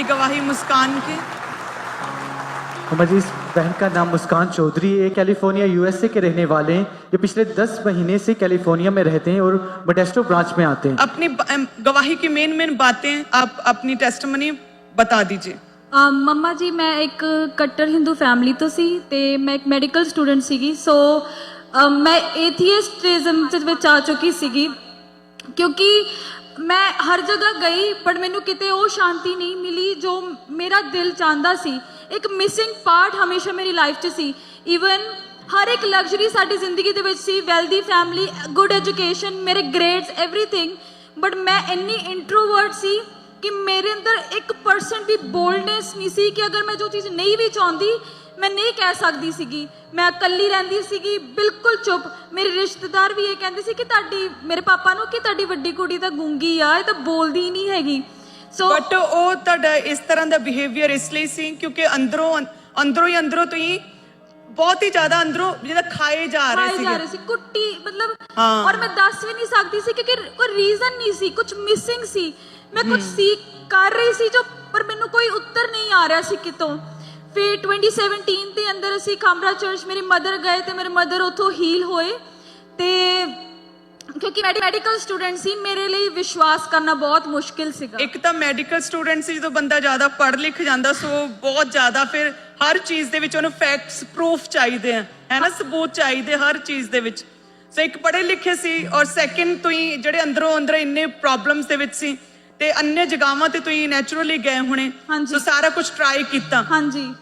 गवाही मुस्कान की। मम्मा जी, इस बहन का नाम मुस्कान चौधरी है, कैलिफोर्निया यूएसए के रहने वाले हैं। ये पिछले 10 महीने से कैलिफोर्निया में रहते हैं और मोडेस्टो ब्रांच में आते हैं। अपनी गवाही की मेन बातें आप अपनी टेस्टमनी बता दीजिए। ਮੰਮਾ ਜੀ ਮੈਂ ਇੱਕ ਕੱਟੜ ਹਿੰਦੂ ਫੈਮਿਲੀ ਤੋਂ ਸੀ ਤੇ ਮੈਂ ਇੱਕ ਮੈਡੀਕਲ ਸਟੂਡੈਂਟ ਸੀਗੀ। ਸੋ ਮੈਂ ਏਥੀਇਸਟਿਜ਼ਮ ਵਿੱਚ ਆ ਚੁੱਕੀ ਸੀਗੀ ਕਿਉਂਕਿ ਮੈਂ ਹਰ ਜਗ੍ਹਾ ਗਈ ਪਰ ਮੈਨੂੰ ਕਿਤੇ ਉਹ ਸ਼ਾਂਤੀ ਨਹੀਂ ਮਿਲੀ ਜੋ ਮੇਰਾ ਦਿਲ ਚਾਹੁੰਦਾ ਸੀ। ਇੱਕ ਮਿਸਿੰਗ ਪਾਰਟ ਹਮੇਸ਼ਾ ਮੇਰੀ ਲਾਈਫ 'ਚ ਸੀ। ਈਵਨ ਹਰ ਇੱਕ ਲਗਜ਼ਰੀ ਸਾਡੀ ਜ਼ਿੰਦਗੀ ਦੇ ਵਿੱਚ ਸੀ, ਵੈਲਦੀ ਫੈਮਿਲੀ, ਗੁੱਡ ਐਜੂਕੇਸ਼ਨ, ਮੇਰੇ ਗ੍ਰੇਡਸ, ਐਵਰੀਥਿੰਗ। ਬਟ ਮੈਂ ਇੰਨੀ ਇੰਟਰੋਵਰਟ ਸੀ कि मेरे अंदर 1% भी बोल्डनेस नहीं सी कि अगर मैं जो चीज़ नहीं भी चाहती मैं नहीं कह सकती सीगी। मैं कल्ली रहिंदी सीगी, बिल्कुल चुप। मेरे रिश्तेदार भी ये कहते सी कि ताड़ी, मेरे पापा नूं कि ताड़ी वड्डी कुड़ी तां गूंगी आ, ये तां बोलदी ही नहीं हैगी। सो बट ਉਹ ਤੁਹਾਡਾ ਇਸ ਤਰ੍ਹਾਂ ਦਾ ਬਿਹੇਵੀਅਰ ਇਸ ਲਈ ਸੀ ਕਿਉਂਕਿ ਅੰਦਰੋਂ ਤੁਸੀਂ ਬਹੁਤ ਹੀ ਜ਼ਿਆਦਾ ਅੰਦਰੋਂ ਜਿਹੜਾ ਖਾਏ ਜਾ ਰਹੇ ਸੀ ਕੁੱਟੀ ਮਤਲਬ। ਔਰ ਮੈਂ ਦੱਸ ਵੀ ਨਹੀਂ ਸਕਦੀ ਸੀ ਕਿ ਕੋਈ ਰੀਜ਼ਨ ਨਹੀਂ ਸੀ, ਕੁਝ ਮਿਸਿੰਗ ਸੀ। मैं कुछ सीख कर रही सी जो पर मैनू कोई उत्तर नहीं आ रहा सी कितों। फिर 2017 के अंदर असी खामरा चर्च मेरी मदर गए तो मेरे मदर उतों हील होए। तो क्योंकि मैडिकल स्टूडेंट सी मेरे लिए विश्वास करना बहुत मुश्किल सीगा। एक तो मैडिकल स्टूडेंट सी जो बंदा ज़्यादा पढ़ लिख जाता सो बहुत ज़्यादा फिर हर चीज़ दे विच उन्हें फैक्ट्स प्रूफ चाहिए है ना, सबूत चाहिए हर चीज़ दे विच। सो एक पढ़े लिखे सी और सैकेंड तुसीं जिहड़े अंदरों अंदर इन्ने प्रॉब्लम्स दे विच सी ਤੇ अन्य जगहां ते ਤੁਸੀਂ ਨੈਚੁਰਲੀ ਗਏ ਹੋਣੇ। ਸੋ ਸਾਰਾ ਕੁਝ ਟਰਾਈ ਕੀਤਾ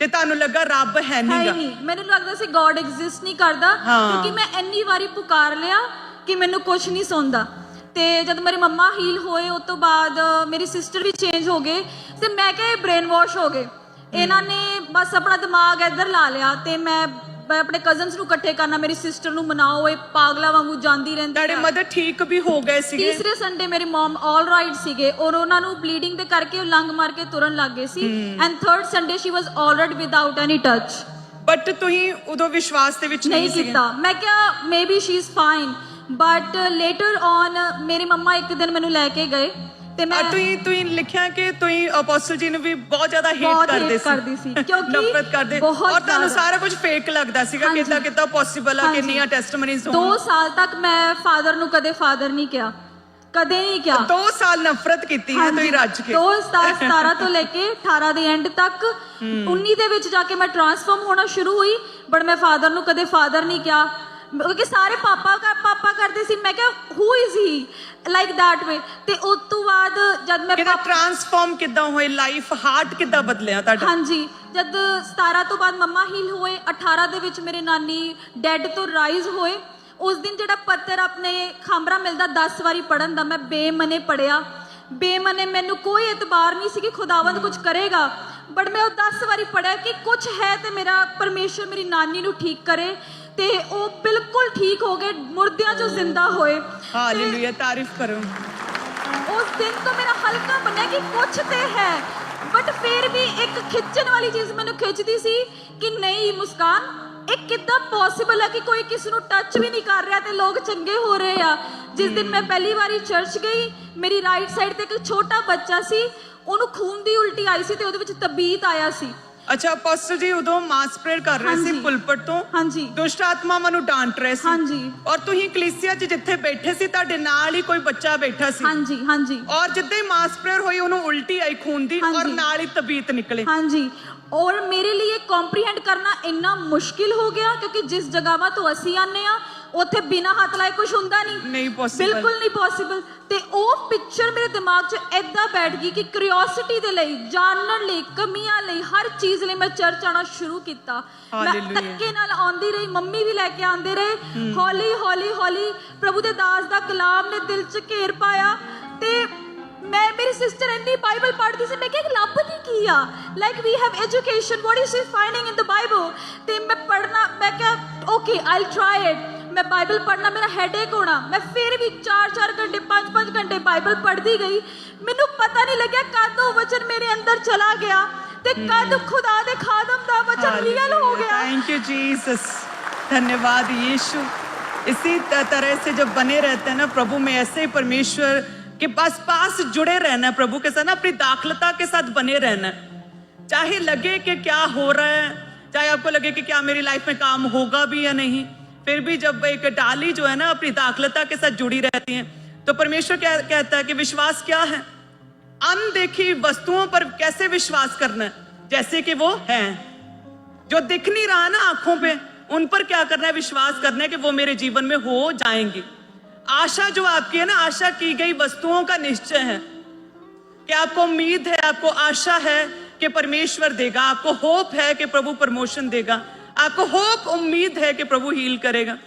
ਤੇ ਤੁਹਾਨੂੰ ਲੱਗਾ ਰੱਬ ਹੈ ਨਹੀਂਗਾ। ਮੈਨੂੰ ਲੱਗਦਾ ਸੀ ਗੋਡ ਐਗਜ਼ਿਸਟ ਨਹੀਂ ਕਰਦਾ ਕਿਉਂਕਿ ਮੈਂ ਇੰਨੀ ਵਾਰੀ ਪੁਕਾਰ ਲਿਆ ਕਿ ਮੈਨੂੰ ਕੁਝ ਨਹੀਂ ਸੁਣਦਾ। ਤੇ ਜਦ ਮੇਰੇ ਮੰਮਾ ਹੀਲ ਹੋਏ ਉਸ ਤੋਂ ਬਾਅਦ ਮੇਰੀ ਸਿਸਟਰ ਵੀ ਚੇਂਜ ਹੋ ਗਏ ਤੇ ਮੈਂ ਕਿਹਾ ਇਹ ਬ੍ਰੇਨ ਵਾਸ਼ ਹੋ ਗਏ। ਇਹਨਾਂ ਨੇ ਬਸ ਆਪਣਾ ਦਿਮਾਗ ਇੱਧਰ ਲਾ ਲਿਆ ਤੇ ਮੈਂ अपने कजन्स ਨੂੰ ਇਕੱਠੇ ਕਰਨਾ, ਮੇਰੀ ਸਿਸਟਰ ਨੂੰ ਮਨਾਓ, ਇਹ ਪਾਗਲਾ ਵਾਂਗੂ ਜਾਂਦੀ ਰਹਿੰਦੀ। ਤੁਹਾਡੇ ਮਦਰ ਠੀਕ ਵੀ ਹੋ ਗਏ ਸੀਗੇ? ਤੀਸਰੇ ਸੰਡੇ ਮੇਰੀ ਮਮ ਆਲ ਰਾਈਟ ਸੀਗੇ ਔਰ ਉਹਨਾਂ ਨੂੰ ਬਲੀਡਿੰਗ ਦੇ ਕਰਕੇ ਉਹ ਲੰਗ ਮਾਰ ਕੇ ਤੁਰਨ ਲੱਗ ਗਏ ਸੀ। And third Sunday she was alright without any touch. But ਤੁਸੀਂ ਉਦੋਂ ਵਿਸ਼ਵਾਸ ਦੇ ਵਿੱਚ ਨਹੀਂ ਸੀਗੇ? ਕੀਤਾ। ਮੈਂ ਕਿਹਾ maybe she is fine. But later on ਮੇਰੇ ਮੰਮਾ ਇੱਕ ਦਿਨ ਮੈਨੂੰ ਲੈ ਕੇ ਗਏ ਤੇ ਮੈਂ ਤੁਸੀਂ ਲਿਖਿਆ ਕਿ ਤੁਸੀਂ ਅਪੋਸਟਲ ਜੀ ਨੂੰ ਵੀ ਬਹੁਤ ਜ਼ਿਆਦਾ ਹੇਟ ਕਰਦੀ ਸੀ ਕਿਉਂਕਿ ਨਫ਼ਰਤ ਕਰਦੇ ਔਰ ਤੁਹਾਨੂੰ ਸਾਰਾ ਕੁਝ ਫੇਕ ਲੱਗਦਾ ਸੀਗਾ। ਕਿੱਦਾਂ ਪੋਸੀਬਲ ਆ ਕਿੰਨੀਆਂ ਟੈਸਟਮਨੀਜ਼ ਹੋਣ। 2 ਸਾਲ ਤੱਕ ਮੈਂ ਫਾਦਰ ਨੂੰ ਕਦੇ ਫਾਦਰ ਨਹੀਂ ਕਿਹਾ, ਕਦੇ ਨਹੀਂ ਕਿਹਾ। 2 ਸਾਲ ਨਫ਼ਰਤ ਕੀਤੀ ਹੈ ਤੁਸੀਂ ਰੱਜ ਕੇ। 2017 ਤੋਂ ਲੈ ਕੇ 18 ਦੇ ਐਂਡ ਤੱਕ 19 ਦੇ ਵਿੱਚ ਜਾ ਕੇ ਮੈਂ ਟ੍ਰਾਂਸਫਾਰਮ ਹੋਣਾ ਸ਼ੁਰੂ ਹੋਈ। ਬਟ ਮੈਂ ਫਾਦਰ ਨੂੰ ਕਦੇ ਫਾਦਰ ਨਹੀਂ ਕਿਹਾ ਕਿਉਂਕਿ ਸਾਰੇ ਪਾਪਾ ਕਰਦੇ ਸੀ। ਮੈਂ ਕਿਹਾ who is he like that way. ਤੇ ਉਸ ਤੋਂ ਬਾਅਦ ਜਦ ਮੈਂ ਟ੍ਰਾਂਸਫਾਰਮ ਕਿੱਦਾਂ ਹੋਏ, ਲਾਈਫ ਹਾਰਟ ਕਿੱਦਾਂ ਬਦਲਿਆ ਤੁਹਾਡਾ? ਹਾਂਜੀ, ਜਦ 17 ਤੋਂ ਬਾਅਦ ਮੰਮਾ ਹੀਲ ਹੋਏ, 18 ਦੇ ਵਿੱਚ ਮੇਰੇ ਨਾਨੀ ਡੈਡ ਤੋਂ ਰਾਈਜ਼ ਹੋਏ। ਉਸ ਦਿਨ ਜਿਹੜਾ ਪੱਤਰ ਆਪਣੇ ਖਾਮਰਾ ਮਿਲਦਾ 10 ਵਾਰੀ ਪੜਨ ਦਾ, ਮੈਂ ਬੇਮਨੇ ਪੜਿਆ। ਬੇਮਨੇ ਮੈਨੂੰ ਕੋਈ ਇਤਬਾਰ ਨਹੀਂ ਸੀ ਕਿ ਖੁਦਾਵੰਦ ਕੁਝ ਕਰੇਗਾ। ਬਟ ਮੈਂ ਉਹ 10 ਵਾਰੀ ਪੜਿਆ ਕਿ ਕੁਝ ਹੈ ਤੇ ਮੇਰਾ ਪਰਮੇਸ਼ਰ ਮੇਰੀ ਨਾਨੀ ਨੂੰ ਠੀਕ ਕਰੇ। ਤੇ ਉਹ ਬਿਲਕੁਲ ਠੀਕ ਹੋ ਗਏ, ਮੁਰਦਿਆਂ ਚੋਂ ਜ਼ਿੰਦਾ ਹੋਏ। ਹਾਲੇਲੂਇਆ, ਤਾਰੀਫ ਕਰੋ। ਉਸ ਦਿਨ ਤੋਂ ਮੇਰਾ ਹਲਕਾ ਬਣਿਆ ਕਿ ਕੁਝ ਤੇ ਹੈ। ਬਟ ਫਿਰ ਵੀ ਇੱਕ ਖਿੱਚਣ ਵਾਲੀ ਚੀਜ਼ ਮੈਨੂੰ ਖਿੱਚਦੀ ਸੀ ਕਿ ਨਹੀਂ ਮੁਸਕਾਨ, ਇਹ ਕਿੱਦਾਂ ਪੋਸੀਬਲ ਹੈ ਕਿ ਕੋਈ ਕਿਸ ਨੂੰ ਟੱਚ ਵੀ ਨਹੀਂ ਕਰ ਰਿਹਾ ਤੇ ਲੋਕ ਚੰਗੇ ਹੋ ਰਹੇ ਆ। ਜਿਸ ਦਿਨ ਮੈਂ ਪਹਿਲੀ ਵਾਰੀ ਚਰਚ ਗਈ, ਮੇਰੀ ਰਾਈਟ ਸਾਈਡ ਤੇ ਇੱਕ ਛੋਟਾ ਬੱਚਾ ਸੀ, ਉਹਨੂੰ ਖੂਨ ਦੀ ਉਲਟੀ ਆਈ ਸੀ ਤੇ ਉਹਦੇ ਵਿੱਚ ਤਬੀਤ ਆਇਆ ਸੀ। ਅੱਛਾ, ਅਪੋਸਟਲ ਜੀ ਉਦੋਂ ਮਾਸ ਪ੍ਰੇਅਰ ਕਰ ਰਹੇ ਸੀ ਪੁਲਪਟ ਤੋਂ। ਹਾਂਜੀ। ਦੁਸ਼ਟ ਆਤਮਾਵਾਂ ਨੂੰ ਡਾਂਟ ਰਹੇ ਸੀ। ਹਾਂਜੀ। ਔਰ ਤੁਸੀਂ ਕਲੀਸਿਆ 'ਚ ਜਿੱਥੇ ਬੈਠੇ ਸੀ ਤੁਹਾਡੇ ਨਾਲ ਹੀ ਕੋਈ ਬੱਚਾ ਬੈਠਾ ਸੀ। ਹਾਂਜੀ। ਔਰ ਜਿੱਦਾਂ ਹੀ ਮਾਸ ਪ੍ਰੇਅਰ ਹੋਈ ਉਹਨੂੰ ਉਲਟੀ ਆਈ ਖੂਨ ਦੀ ਔਰ ਨਾਲ ਹੀ ਤਬੀਤ ਨਿਕਲੇ। ਹਾਂਜੀ। ਔਰ ਮੇਰੇ ਲਈ ਕੰਪਰੀਹੈਂਡ ਕਰਨਾ ਇੰਨਾ ਮੁਸ਼ਕਿਲ ਹੋ ਗਿਆ ਕਿਉਂਕਿ ਜਿਸ ਜਗ੍ਹਾਵਾਂ ਤੋਂ ਅਸੀਂ ਆਨੇ ਆ ਉੱਥੇ ਬਿਨਾਂ ਹੱਥ ਲਾਏ ਕੁਝ ਹੁੰਦਾ ਨਹੀਂ ਪੋਸੀਬਲ, ਬਿਲਕੁਲ ਨਹੀਂ ਪੋਸੀਬਲ। ਤੇ ਉਹ ਪਿਕਚਰ ਮੇਰੇ ਦਿਮਾਗ 'ਚ ਏਦਾਂ ਬੈਠ ਗਈ ਕਿ ਕਿਉਰਿਓਸਿਟੀ ਦੇ ਲਈ, ਜਾਣਨ ਲਈ, ਕਮੀਆਂ ਲਈ, ਹਰ ਚੀਜ਼ ਲਈ ਮੈਂ ਚਰਚ ਆਉਣਾ ਸ਼ੁਰੂ ਕੀਤਾ। ਮੈਂ ਧੱਕੇ ਨਾਲ ਆਉਂਦੀ ਰਹੀ, ਮੰਮੀ ਵੀ ਲੈ ਕੇ ਆਉਂਦੇ ਰਹੇ। ਹੌਲੀ ਪ੍ਰਭੂ ਦੇ ਦਾਸ ਦਾ ਕਲਾਮ ਨੇ ਦਿਲ 'ਚ ਘੇਰ ਪਾਇਆ। ਤੇ ਮੈਂ ਮੇਰੀ ਸਿਸਟਰ ਇੰਨੀ ਬਾਈਬਲ ਪੜ੍ਹਦੀ ਸੀ, ਮੈਂ ਕਿਹਾ ਲੱਭਦੀ ਕੀ ਆ, like we have education, what is she finding in the Bible. ਤੇ ਮੈਂ ਪੜ੍ਹਨਾ, ਮੈਂ ਕਿਹਾ ਓਕੇ ਆਈਲ ਟਰਾਈ ਇਟ। ਮੈਂ ਬਾਈਬਲ ਪੜ੍ਹਨਾ, ਮੇਰਾ ਹੈਡੇਕ ਹੋਣਾ, ਮੈਂ ਫਿਰ ਵੀ 4-4 ਘੰਟੇ 5-5 ਘੰਟੇ ਬਾਈਬਲ ਪੜ੍ਹਦੀ ਗਈ। ਮੈਨੂੰ ਪਤਾ ਨਹੀਂ ਲੱਗਿਆ ਕਦ ਉਹ ਵਚਨ ਮੇਰੇ ਅੰਦਰ ਚਲਾ ਗਿਆ ਤੇ कद खुदा दे खादम दा वचन रियल हो गया। थैंक यू जीसस, धन्यवाद यीशु। इसी तरह से जब बने रहते हैं ना प्रभु में, ऐसे ही परमेश्वर कि बस पास जुड़े रहना है प्रभु के साथ ना, अपनी दाखलता के साथ बने रहना है। चाहे लगे कि क्या हो रहा है, चाहे आपको लगे कि क्या मेरी लाइफ में काम होगा भी या नहीं, फिर भी जब एक डाली जो है ना अपनी दाखलता के साथ जुड़ी रहती है, तो परमेश्वर क्या कहता है कि विश्वास क्या है, अनदेखी वस्तुओं पर कैसे विश्वास करना है, जैसे कि वो है। जो दिख नहीं रहा ना आंखों पे, उन पर क्या करना है, विश्वास करना है कि वो मेरे जीवन में हो जाएंगी। आशा जो आपकी है ना, आशा की गई वस्तुओं का निश्चय है कि आपको उम्मीद है, आपको आशा है कि परमेश्वर देगा, आपको होप है कि प्रभु प्रमोशन देगा, आपको होप उम्मीद है कि प्रभु हील करेगा।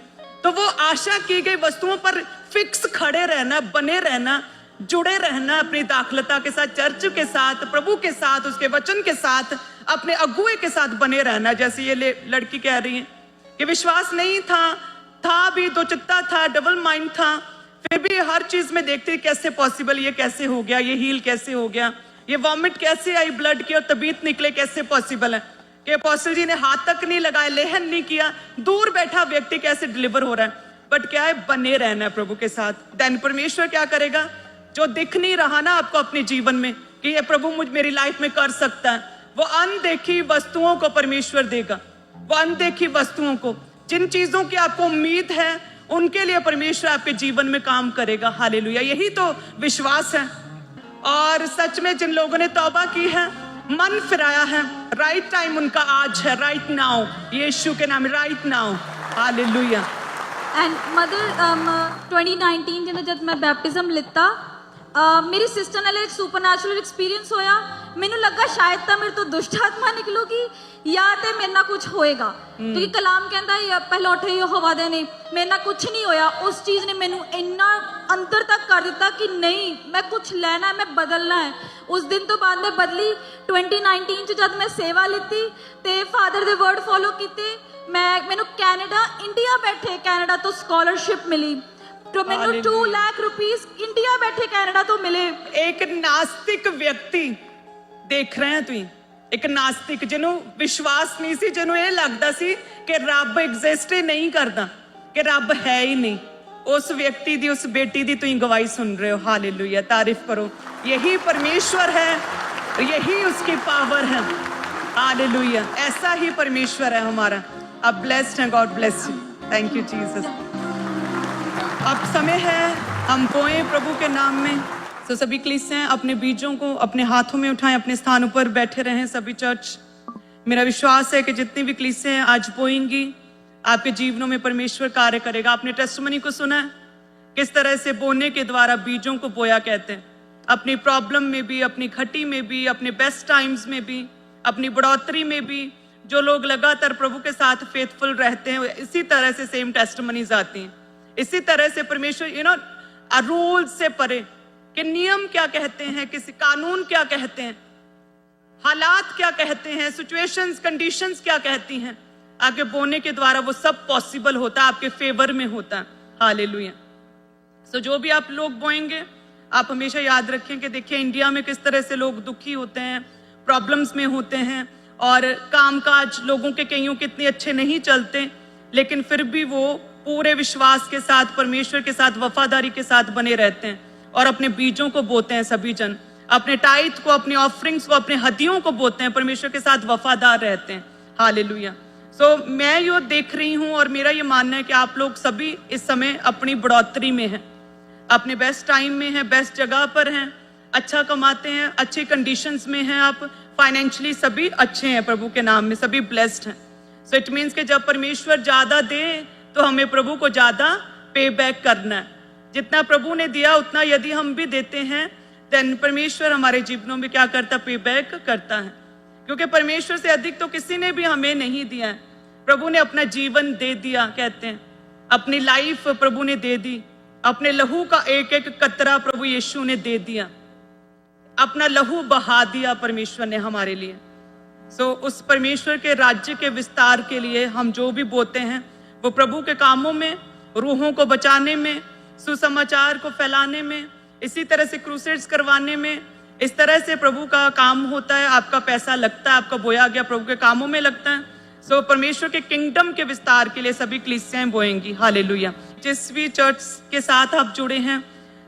तो वो आशा की गई वस्तुओं पर फिक्स खड़े रहना, बने रहना, जुड़े रहना अपनी दाखलता के साथ, चर्च के साथ, प्रभु के साथ, उसके वचन के साथ, अपने अगुए के साथ बने रहना। जैसे ये लड़की कह रही है कि विश्वास नहीं था भी, दो चित्ता था, डबल माइंड था, फिर भी हर चीज में देखते कैसे पॉसिबल, ये कैसे हो गया, ये हील कैसे हो गया, ये वॉमिट कैसे आई ब्लड की और तबीयत निकले, कैसे पॉसिबल है कि अपोस्टल जी ने हाथ तक नहीं लगाया, लेहन नहीं किया, दूर बैठा व्यक्ति कैसे डिलीवर हो रहा है। बट क्या है, बने रहना है प्रभु के साथ। देन परमेश्वर क्या करेगा, जो दिख नहीं रहा ना आपको अपने जीवन में कि ये प्रभु मुझ मेरी लाइफ में कर सकता है, वो अनदेखी वस्तुओं को परमेश्वर देगा। वो अनदेखी वस्तुओं को, जिन चीजों की आपको उम्मीद है, उनके लिए परमेश्वर आपके जीवन में काम करेगा। हालेलुया, यही तो विश्वास है। और सच में जिन लोगों ने तौबा की है, मन फिराया है, राइट टाइम उनका आज है, राइट नाउ, यीशु के नाम, right now. Hallelujah. And mother 2019 ਜਿਹਨੇ ਜਦ ਮੈਂ ਬੈਪਟਿਜ਼ਮ ਲਿੱਤਾ, ਮੇਰੀ ਸਿਸਟਰ ਨਾਲ ਇੱਕ ਸੁਪਰਨੈਚੁਰਲ ਐਕਸਪੀਰੀਅੰਸ ਹੋਇਆ। ਮੈਨੂੰ ਲੱਗਾ ਸ਼ਾਇਦ ਤਾਂ ਮੇਰੇ ਤੋਂ ਦੁਸ਼ਟ ਆਤਮਾ ਨਿਕਲੂਗੀ ਜਾਂ ਤੇ ਮੇਰੇ ਨਾਲ ਕੁਝ ਹੋਏਗਾ, ਕਿਉਂਕਿ ਕਲਾਮ ਕਹਿੰਦਾ ਪਹਿਲਾਂ ਉੱਠੇ ਯਹੋਵਾ ਦੇ ਨੇ, ਮੇਰੇ ਨਾਲ ਕੁਝ ਨਹੀਂ ਹੋਇਆ। ਉਸ ਚੀਜ਼ ਨੇ ਮੈਨੂੰ ਇੰਨਾ ਅੰਦਰ ਤੱਕ ਕਰ ਦਿੱਤਾ ਕਿ ਨਹੀਂ, ਮੈਂ ਕੁਝ ਲੈਣਾ ਹੈ, ਮੈਂ ਬਦਲਣਾ ਹੈ। ਉਸ ਦਿਨ ਤੋਂ ਬਾਅਦ ਮੈਂ ਬਦਲੀ। 2019 ਚ ਜਦ ਮੈਂ ਸੇਵਾ ਲਿੱਤੀ ਤੇ ਫਾਦਰ ਦੇ ਵਰਡ ਫੋਲੋ ਕੀਤੇ, ਮੈਨੂੰ ਕੈਨੇਡਾ, ਇੰਡੀਆ ਬੈਠੇ ਕੈਨੇਡਾ ਤੋਂ ਸਕਾਲਰਸ਼ਿਪ ਮਿਲੀ। तो मैंने 2 लाख रुपीस इंडिया बैठे कनाडा तो मिले। एक नास्तिक व्यक्ति देख रहे हैं तुम, एक नास्तिक जिन्हों विश्वास नहीं सी, जिन्हों ये लगता सी कि रब एग्जिस्ट ही नहीं करता, कि रब है ही नहीं, उस व्यक्ति दी, उस बेटी दी तुम गवाही सुन रहे हो। हालेलुया, तारीफ करो। यही परमेश्वर है, यही उसकी पावर है। हालेलुया, ऐसा ही परमेश्वर है हमारा। अब ब्लेस्ड है, God bless you, thank you Jesus. अब समय है हम बोएं प्रभु के नाम में। तो सभी कलीसियां अपने बीजों को अपने हाथों में उठाएं, अपने स्थानों पर बैठे रहें सभी चर्च। मेरा विश्वास है कि जितनी भी कलीसियां आज बोएंगी, आपके जीवनों में परमेश्वर कार्य करेगा। आपने टेस्टिमनी को सुना है, किस तरह से बोने के द्वारा बीजों को बोया कहते हैं। अपनी प्रॉब्लम में भी, अपनी घटी में भी, अपने बेस्ट टाइम्स में भी, अपनी बढ़ोतरी में भी, जो लोग लगातार प्रभु के साथ फेथफुल रहते हैं, इसी तरह से सेम टेस्टिमनीज आती हैं। इसी तरह से परमेश्वर रूल से परे कि नियम क्या कहते हैं, किसी कानून क्या कहते हैं, हालात क्या कहते हैं, सिचुएशंस, कंडीशंस क्या कहती हैं, आगे बोने के द्वारा वो सब पॉसिबल होता है, आपके फेवर में होता है। हालेलुया। सो जो भी आप लोग बोएंगे, आप हमेशा याद रखें कि देखिए इंडिया में किस तरह से लोग दुखी होते हैं, प्रॉब्लम्स में होते हैं, और कामकाज लोगों के कईयों के इतने अच्छे नहीं चलते, लेकिन फिर भी वो पूरे विश्वास के साथ, परमेश्वर के साथ, वफादारी के साथ बने रहते हैं और अपने बीजों को बोते हैं। सभी जन अपने टाइथ को, अपनी ऑफरिंग्स को, अपने हदियों को बोते हैं, परमेश्वर के साथ वफादार रहते हैं। हालेलुया। सो मैं यो देख रही हूं और मेरा ये मानना है कि आप लोग सभी इस समय अपनी बढ़ोतरी में हैं, अपने बेस्ट टाइम में हैं, बेस्ट जगह पर हैं, अच्छा कमाते हैं, अच्छी कंडीशंस में हैं, आप फाइनेंशियली सभी अच्छे हैं, प्रभु के नाम में सभी ब्लेस्ड हैं। सो इट मीन्स कि जब परमेश्वर ज्यादा दे तो हमें प्रभु को ज्यादा पे बैक करना है। जितना प्रभु ने दिया उतना यदि हम भी देते हैं, देन परमेश्वर हमारे जीवनों में क्या करता, पे बैक करता है। क्योंकि परमेश्वर से अधिक तो किसी ने भी हमें नहीं दिया है। प्रभु ने अपना जीवन दे दिया, कहते हैं अपनी लाइफ प्रभु ने दे दी, अपने लहू का एक एक कतरा प्रभु यीशु ने दे दिया, अपना लहू बहा दिया परमेश्वर ने हमारे लिए। सो उस परमेश्वर के राज्य के विस्तार के लिए हम जो भी बोते हैं, वो प्रभु के कामों में, रूहों को बचाने में, सुसमाचार को फैलाने में, इसी तरह से क्रूसेड्स करवाने में, इस तरह से प्रभु का काम होता है। आपका पैसा लगता है, आपका बोया गया प्रभु के कामों में लगता है। सो परमेश्वर के किंगडम के विस्तार के लिए सभी कलीसियाएं बोएंगी। हालेलुया। जिस भी चर्च के साथ आप जुड़े हैं,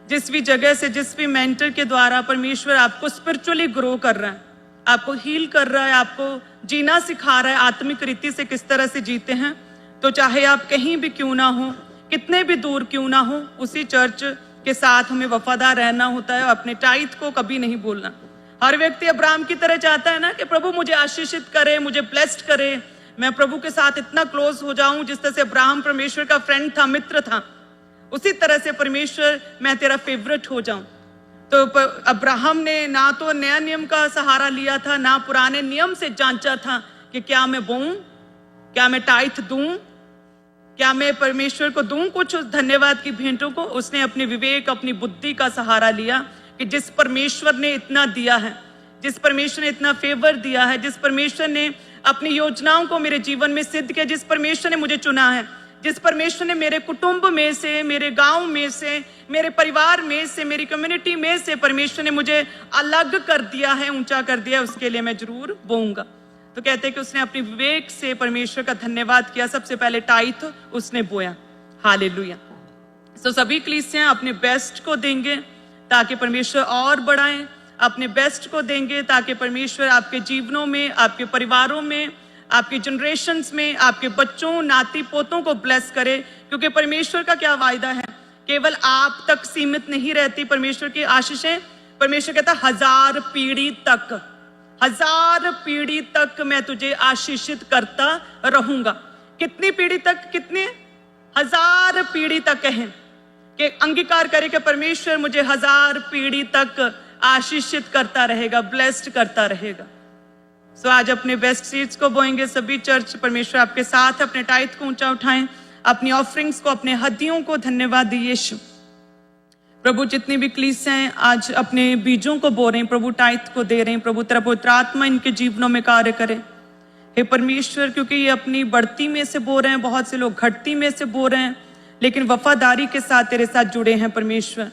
जिस भी जगह से, जिस भी मेंटर के द्वारा परमेश्वर आपको स्पिरिचुअली ग्रो कर रहा है, आपको हील कर रहा है, आपको जीना सिखा रहा है आत्मिक रीति से किस तरह से जीते हैं, तो चाहे आप कहीं भी क्यों ना हो, कितने भी दूर क्यों ना हो, उसी चर्च के साथ हमें वफादार रहना होता है। अपने टाइट को कभी नहीं भूलना। हर व्यक्ति अब्राहम की तरह चाहता है ना कि प्रभु मुझे आशीषित करे, मुझे ब्लेस्ड करे, मैं प्रभु के साथ इतना क्लोज हो जाऊं जिस तरह से अब्राहम परमेश्वर का फ्रेंड था, मित्र था, उसी तरह से परमेश्वर मैं तेरा फेवरेट हो जाऊं। तो अब्राहम ने ना तो नया नियम का सहारा लिया था, ना पुराने नियम से जांचा था कि क्या मैं बोऊं, क्या मैं टाइट दूं, क्या मैं परमेश्वर को दूं कुछ धन्यवाद की भेंटों को। उसने अपने विवेक, अपनी बुद्धि का सहारा लिया कि जिस परमेश्वर ने इतना दिया है, जिस परमेश्वर ने इतना फेवर दिया है, जिस परमेश्वर ने अपनी योजनाओं को मेरे जीवन में सिद्ध किया, जिस परमेश्वर ने मुझे चुना है, जिस परमेश्वर ने मेरे कुटुंब में से, मेरे गांव में से, मेरे परिवार में से, मेरी कम्युनिटी में से परमेश्वर ने मुझे अलग कर दिया है, ऊंचा कर दिया है, उसके लिए मैं जरूर बोऊंगा। तो कहते हैं कि उसने अपनी विवेक से परमेश्वर का धन्यवाद किया। सबसे पहले टाइथ उसने बोया। हालेलुया। तो सभी कलीसियां अपने बेस्ट को देंगे ताकि परमेश्वर और बढ़ाएं, अपने बेस्ट को देंगे ताकि परमेश्वर आपके जीवनों में, आपके परिवारों में, आपके जनरेशन्स में, आपके बच्चों, नाती पोतों को ब्लेस करे। क्योंकि परमेश्वर का क्या वायदा है, केवल आप तक सीमित नहीं रहती परमेश्वर की आशीषें। परमेश्वर कहता 1000 पीढ़ी तक, 1000 पीढ़ी तक मैं तुझे आशीषित करता रहूंगा। कितनी पीढ़ी तक, कितने 1000 पीढ़ी तक कहें कि अंगीकार करे कि परमेश्वर मुझे 1000 पीढ़ी तक आशीषित करता रहेगा, ब्लेस्ड करता रहेगा। सो आज अपने बेस्ट सीड्स को बोएंगे सभी चर्च। परमेश्वर आपके साथ, अपने टाइथ को ऊंचा उठाएं, अपनी ऑफरिंग्स को, अपने हदियों को धन्यवाद दिए यीशु। प्रभु जितनी भी कलीसियां हैं आज अपने बीजों को बो रहे हैं, प्रभु टाइथ को दे रहे हैं, प्रभु तेरा पवित्र आत्मा इनके जीवनों में कार्य करे हे परमेश्वर। क्योंकि ये अपनी बढ़ती में से बो रहे हैं, बहुत से लोग घटती में से बो रहे हैं, लेकिन वफादारी के साथ तेरे साथ जुड़े हैं परमेश्वर।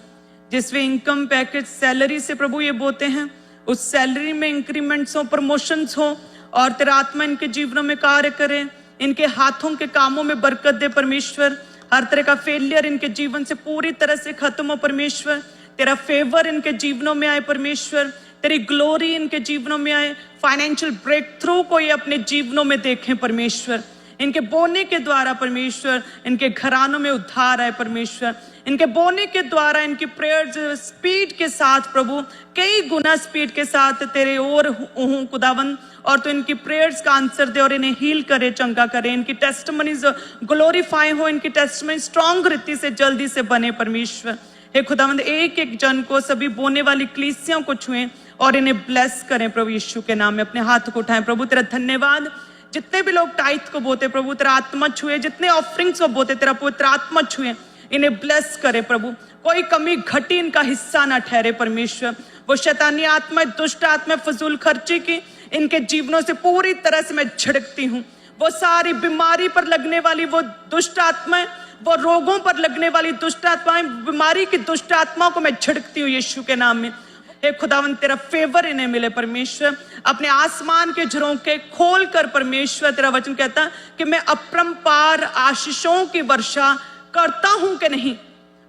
जिस वे इनकम पैकेज सैलरी से प्रभु ये बोते हैं, उस सैलरी में इंक्रीमेंट्स हो, प्रमोशंस हो, और तेरा आत्मा इनके जीवनों में कार्य करे, इनके हाथों के कामों में बरकत दे परमेश्वर। हर तरह का फेलियर इनके जीवन से पूरी तरह से खत्म हो परमेश्वर। तेरा फेवर इनके जीवनों में आए परमेश्वर, तेरी ग्लोरी इनके जीवनों में आए। फाइनेंशियल ब्रेक थ्रू को ये अपने जीवनों में देखें परमेश्वर। इनके बोने के द्वारा परमेश्वर इनके घरानों में उद्धार आए परमेश्वर। इनके बोने के द्वारा इनकी प्रेयर्स स्पीड के साथ प्रभु, कई गुना स्पीड के साथ तेरे ओर हूँ खुदावन, और तो इनकी प्रेयर्स का आंसर दे और इन्हें हील करे, चंगा करे। इनकी टेस्टिमनीज ग्लोरीफाई हो, इनकी टेस्टिमनी स्ट्रॉन्ग रीति से जल्दी से बने परमेश्वर। हे खुदावंद एक एक जन को, सभी बोने वाली कलीसियों को छुएं और इन्हें ब्लेस करें प्रभु यीशु के नाम में। अपने हाथ को उठाएं प्रभु, तेरा धन्यवाद। जितने भी लोग टाइथ को बोते प्रभु, तेरा आत्मा छुए। जितने ऑफरिंग्स को बोते तेरा पवित्र आत्मा छुए, इन्हें ब्लेस करे प्रभु। कोई कमी घटी इनका हिस्सा ना ठहरे परमेश्वर। वो शैतानी आत्मा, दुष्ट आत्मा, फजूल खर्ची की इनके जीवनों से पूरी तरह से मैं झिड़कती हूँ। वो सारी बीमारी पर लगने वाली वो दुष्ट आत्माएं, वो रोगों पर लगने वाली दुष्ट आत्माएं, बीमारी की दुष्ट आत्माओं को मैं झिड़कती हूँ यीशु के नाम में। हे खुदावन तेरा फेवर इन्हें मिले परमेश्वर। अपने आसमान के झरोखे खोल कर परमेश्वर, तेरा वचन कहता कि मैं अपरंपार आशीषों की वर्षा करता हूं कि नहीं,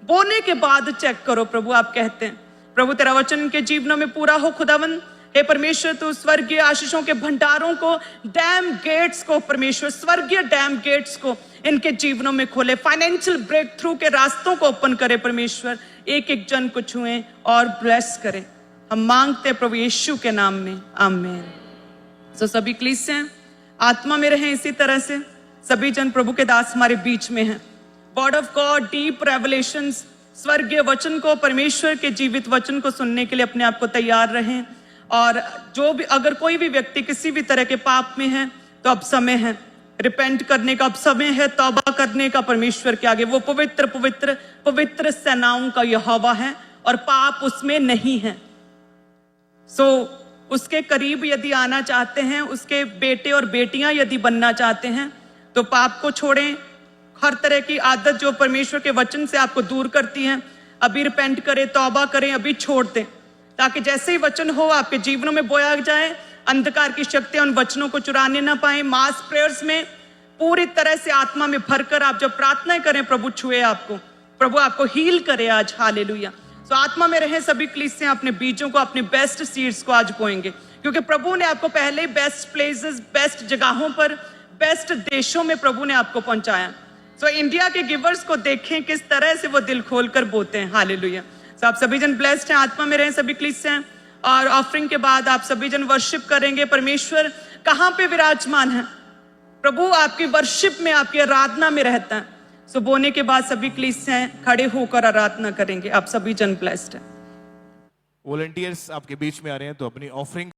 बोने के बाद चेक करो प्रभु। आप कहते हैं प्रभु तेरा वचन इनके जीवनों में पूरा हो खुदावन। हे परमेश्वर तू स्वर्गीय आशीषों के भंडारों को, डैम गेट्स को परमेश्वर, स्वर्गीय डैम गेट्स को इनके जीवनों में खोले। फाइनेंशियल ब्रेक थ्रू के रास्तों को ओपन करे परमेश्वर। एक एक जन को छुएं और ब्लेस करें। हम मांगते हैं प्रभु यीशु के नाम में, आमीन। सो सभी कलीसियां आत्मा में रहें इसी तरह से। सभी जन प्रभु के दास हमारे बीच में हैं। Word of God, deep revelations, स्वर्गीय वचन को, परमेश्वर के जीवित वचन को सुनने के लिए अपने आप को तैयार रहें। और जो भी, अगर कोई भी व्यक्ति किसी भी तरह के पाप में है तो अब समय है रिपेंट करने का, अब समय है तौबा करने का परमेश्वर के आगे। वो पवित्र पवित्र पवित्र सेनाओं का यहोवा है और पाप उसमें नहीं है। सो उसके करीब यदि आना चाहते हैं, उसके बेटे और बेटियां यदि बनना चाहते हैं, तो पाप को छोड़ें। हर तरह की आदत जो परमेश्वर के वचन से आपको दूर करती है, अभी रिपेंट करें, तौबा करें, अभी छोड़ दें, ताकि जैसे ही वचन हो आपके जीवनों में बोया जाए, अंधकार की शक्तियां उन वचनों को चुराने ना पाए। मास प्रेयर्स में पूरी तरह से आत्मा में भरकर आप जब प्रार्थना करें, प्रभु छुए आपको, प्रभु आपको हील करे आज। हालेलुया। सो आत्मा में रहे सभी कलीसियां अपने बीजों को, अपने बेस्ट सीड्स को आज बोएंगे, क्योंकि प्रभु ने आपको पहले ही बेस्ट प्लेसेस, बेस्ट जगहों पर, बेस्ट देशों में प्रभु ने आपको पहुंचाया। सो इंडिया के गिवर्स को देखें किस तरह से वो दिल खोलकर बोते हैं। हालेलुया। सो आप सभी जन ब्लेस्ड हैं, आत्मा में रहे सभी कलीसियां। और ऑफरिंग के बाद आप सभी जन वर्शिप करेंगे। परमेश्वर कहां पे विराजमान है? प्रभु आपकी वर्शिप में, आपकी आराधना में रहता है। सो बोने के बाद सभी कलीसियां खड़े होकर आराधना करेंगे। आप सभी जन ब्लेस्ड हैं। वॉलंटियर्स आपके बीच में आ रहे हैं, तो अपनी ऑफरिंग